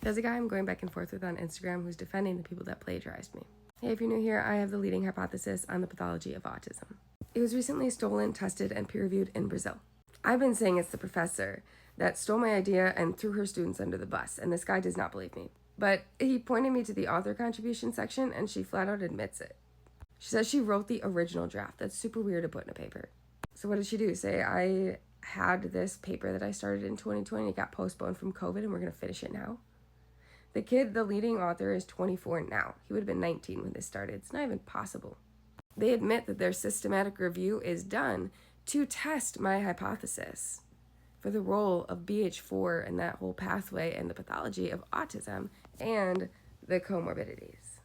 There's a guy I'm going back and forth with on Instagram who's defending the people that plagiarized me. Hey, if you're new here, I have the leading hypothesis on the pathology of autism. It was recently stolen, tested, and peer-reviewed in Brazil. I've been saying it's the professor that stole my idea and threw her students under the bus, and this guy does not believe me. But he pointed me to the author contribution section, and she flat out admits it. She says she wrote the original draft. That's super weird to put in a paper. So what did she do? Say, I had this paper that I started in 2020, it got postponed from COVID, and we're going to finish it now? The kid, the leading author, is 24 now. He would have been 19 when this started. It's not even possible. They admit that their systematic review is done to test my hypothesis for the role of BH4 and that whole pathway and the pathology of autism and the comorbidities.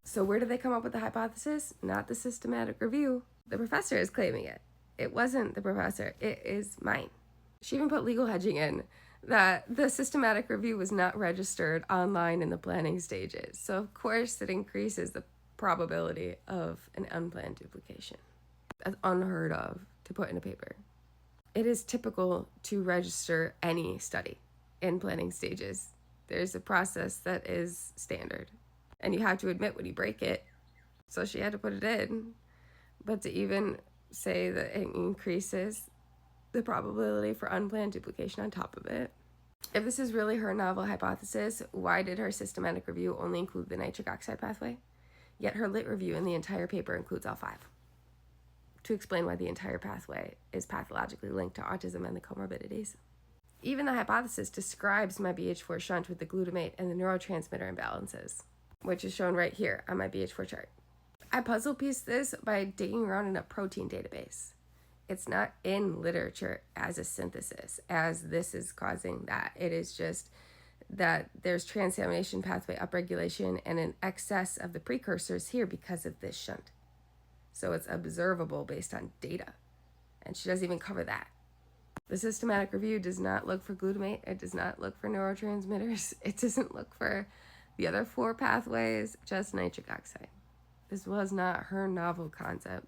So where did they come up with the hypothesis? Not the systematic review. The professor is claiming it. It wasn't the professor. It is mine. She even put legal hedging in that the systematic review was not registered online in the planning stages. So of course it increases the probability of an unplanned duplication. That's unheard of to put in a paper. It is typical to register any study in planning stages. There's a process that is standard, and you have to admit when you break it. So she had to put it in. But to even say that it increases the probability for unplanned duplication on top of it. If this is really her novel hypothesis, why did her systematic review only include the nitric oxide pathway? Yet her lit review in the entire paper includes all 5. To explain why the entire pathway is pathologically linked to autism and the comorbidities. Even the hypothesis describes my BH4 shunt with the glutamate and the neurotransmitter imbalances, which is shown right here on my BH4 chart. I puzzle pieced this by digging around in a protein database. It's not in literature as a synthesis, as this is causing that. It is just that there's transamination pathway upregulation and an excess of the precursors here because of this shunt. So it's observable based on data. And she doesn't even cover that. The systematic review does not look for glutamate. It does not look for neurotransmitters. It doesn't look for the other 4 pathways, just nitric oxide. This was not her novel concept.